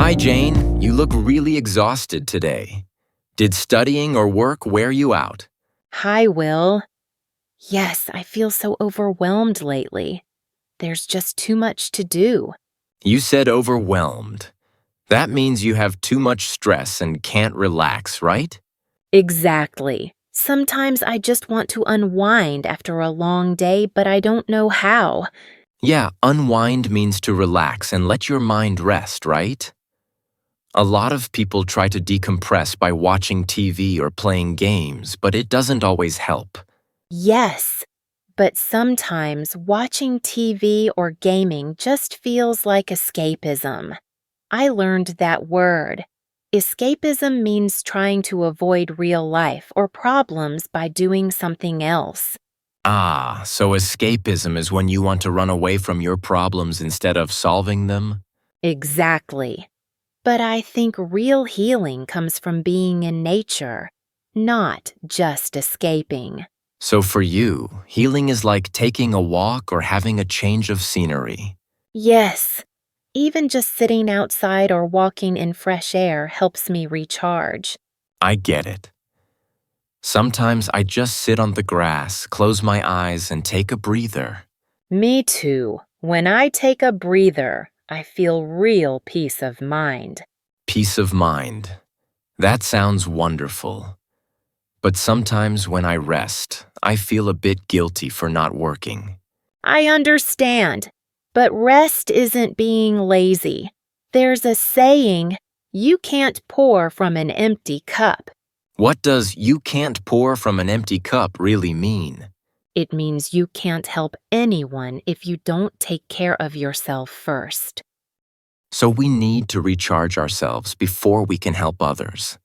Hi, Jane. You look really exhausted today. Did studying or work wear you out? Hi, Will. Yes, I feel so overwhelmed lately. There's just too much to do. You said overwhelmed. That means you have too much stress and can't relax, right? Exactly. Sometimes I just want to unwind after a long day, but I don't know how. Yeah, unwind means to relax and let your mind rest, right? A lot of people try to decompress by watching TV or playing games, but it doesn't always help. Yes, but sometimes watching TV or gaming just feels like escapism. I learned that word. Escapism means trying to avoid real life or problems by doing something else. Ah, so escapism is when you want to run away from your problems instead of solving them? Exactly. But I think real healing comes from being in nature, not just escaping. So for you, healing is like taking a walk or having a change of scenery. Yes, even just sitting outside or walking in fresh air helps me recharge. I get it. Sometimes I just sit on the grass, close my eyes, and take a breather. Me too. When I take a breather, I feel real peace of mind. Peace of mind. That sounds wonderful. But sometimes when I rest, I feel a bit guilty for not working. I understand, but rest isn't being lazy. There's a saying, you can't pour from an empty cup. What does "you can't pour from an empty cup" really mean? It means you can't help anyone if you don't take care of yourself first. So we need to recharge ourselves before we can help others.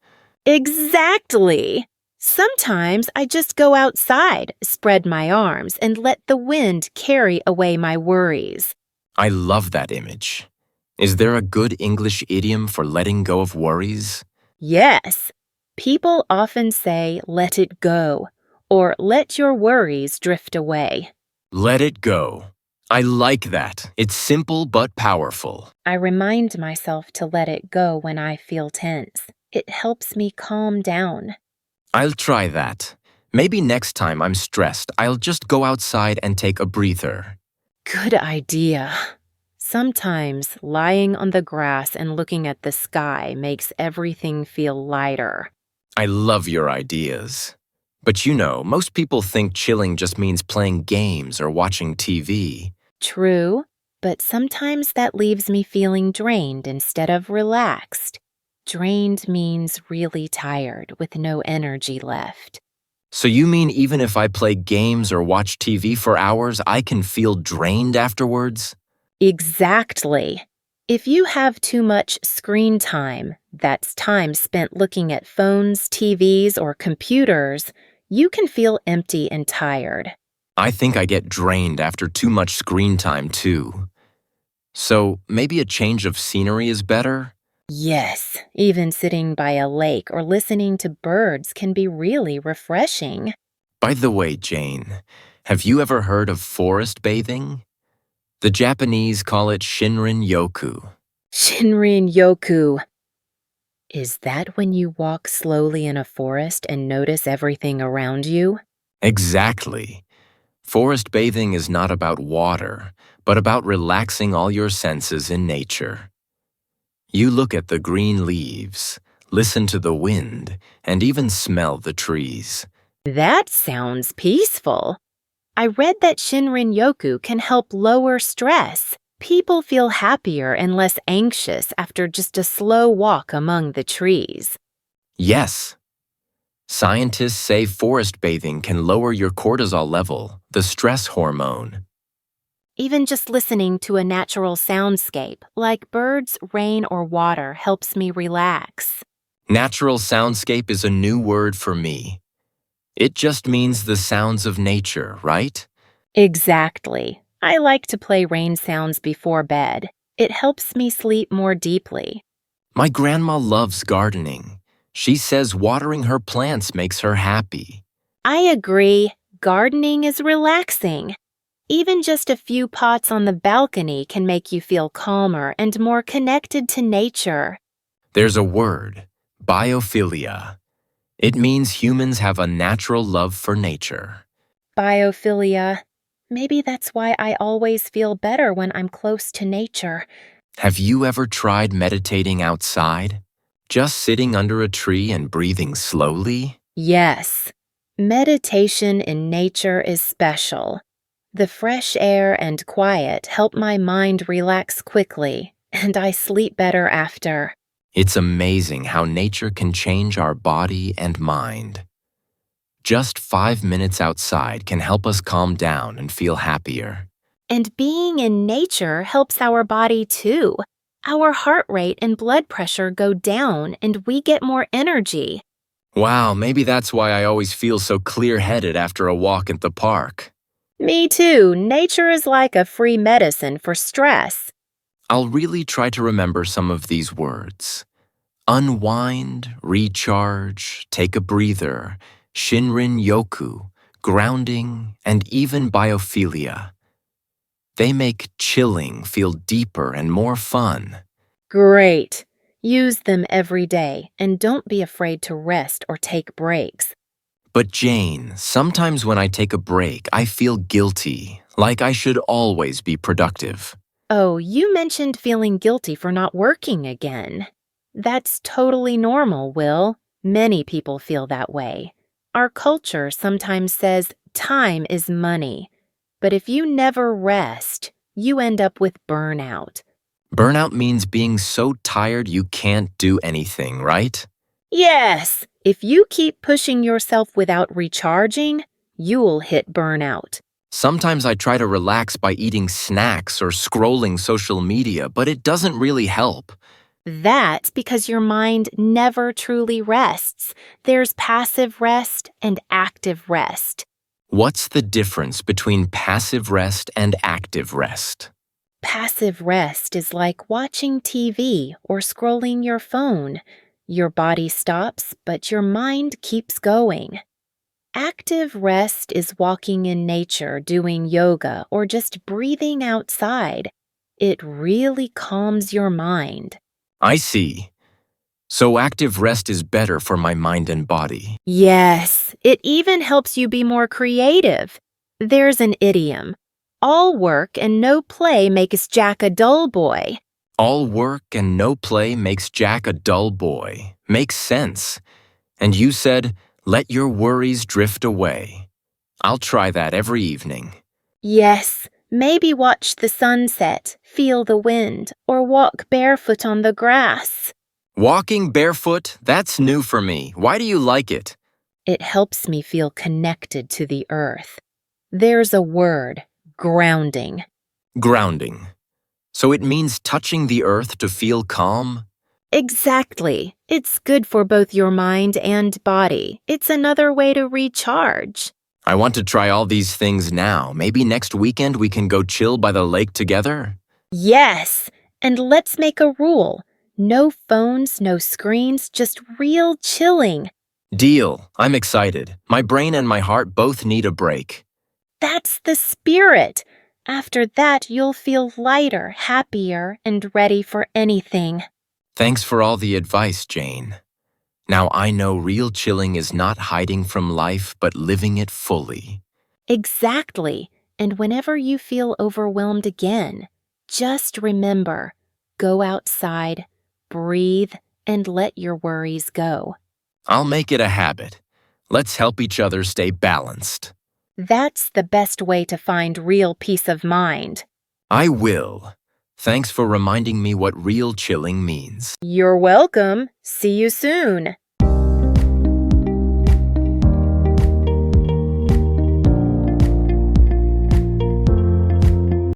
Exactly! Sometimes I just go outside, spread my arms, and let the wind carry away my worries. I love that image. Is there a good English idiom for letting go of worries? Yes, people often say, let it go, or let your worries drift away. Let it go. I like that. It's simple but powerful. I remind myself to let it go when I feel tense. It helps me calm down. I'll try that. Maybe next time I'm stressed, I'll just go outside and take a breather. Good idea. Sometimes lying on the grass and looking at the sky makes everything feel lighter. I love your ideas. But you know, most people think chilling just means playing games or watching TV. True, but sometimes that leaves me feeling drained instead of relaxed. Drained means really tired with no energy left. So you mean even if I play games or watch TV for hours, I can feel drained afterwards? Exactly. If you have too much screen time, that's time spent looking at phones, TVs, or computers, you can feel empty and tired. I think I get drained after too much screen time too. So maybe a change of scenery is better? Yes, even sitting by a lake or listening to birds can be really refreshing. By the way, Jane, have you ever heard of forest bathing? The Japanese call it Shinrin-yoku. Shinrin-yoku. Is that when you walk slowly in a forest and notice everything around you? Exactly. Forest bathing is not about water, but about relaxing all your senses in nature. You look at the green leaves, listen to the wind, and even smell the trees. That sounds peaceful. I read that Shinrin-yoku can help lower stress. People feel happier and less anxious after just a slow walk among the trees. Yes. Scientists say forest bathing can lower your cortisol level, the stress hormone. Even just listening to a natural soundscape, like birds, rain, or water, helps me relax. Natural soundscape is a new word for me. It just means the sounds of nature, right? Exactly. I like to play rain sounds before bed. It helps me sleep more deeply. My grandma loves gardening. She says watering her plants makes her happy. I agree. Gardening is relaxing. Even just a few pots on the balcony can make you feel calmer and more connected to nature. There's a word, biophilia. It means humans have a natural love for nature. Biophilia. Maybe that's why I always feel better when I'm close to nature. Have you ever tried meditating outside? Just sitting under a tree and breathing slowly? Yes, meditation in nature is special. The fresh air and quiet help my mind relax quickly, and I sleep better after. It's amazing how nature can change our body and mind. Just 5 minutes outside can help us calm down and feel happier. And being in nature helps our body too. Our heart rate and blood pressure go down, and we get more energy. Wow, maybe that's why I always feel so clear-headed after a walk at the park. Me too. Nature is like a free medicine for stress. I'll really try to remember some of these words. Unwind, recharge, take a breather, Shinrin Yoku, grounding, and even biophilia. They make chilling feel deeper and more fun. Great. Use them every day, and don't be afraid to rest or take breaks. But Jane, sometimes when I take a break, I feel guilty, like I should always be productive. Oh, you mentioned feeling guilty for not working again. That's totally normal, Will. Many people feel that way. Our culture sometimes says time is money. But if you never rest, you end up with burnout. Burnout means being so tired you can't do anything, right? Yes, if you keep pushing yourself without recharging, you'll hit burnout. Sometimes I try to relax by eating snacks or scrolling social media, but it doesn't really help. That's because your mind never truly rests. There's passive rest and active rest. What's the difference between passive rest and active rest? Passive rest is like watching TV or scrolling your phone. Your body stops, but your mind keeps going. Active rest is walking in nature, doing yoga, or just breathing outside. It really calms your mind. I see. So active rest is better for my mind and body. Yes, it even helps you be more creative. There's an idiom. All work and no play makes Jack a dull boy. All work and no play makes Jack a dull boy. Makes sense. And you said, let your worries drift away. I'll try that every evening. Yes, maybe watch the sunset, feel the wind, or walk barefoot on the grass. Walking barefoot, that's new for me. Why do you like it? It helps me feel connected to the earth. There's a word, grounding. Grounding. So it means touching the earth to feel calm? Exactly. It's good for both your mind and body. It's another way to recharge. I want to try all these things now. Maybe next weekend we can go chill by the lake together? Yes, and let's make a rule. No phones, no screens, just real chilling. Deal. I'm excited. My brain and my heart both need a break. That's the spirit. After that, you'll feel lighter, happier, and ready for anything. Thanks for all the advice, Jane. Now I know real chilling is not hiding from life, but living it fully. Exactly. And whenever you feel overwhelmed again, just remember, go outside, breathe, and let your worries go. I'll make it a habit. Let's help each other stay balanced. That's the best way to find real peace of mind. I will. Thanks for reminding me what real chilling means. You're welcome. See you soon.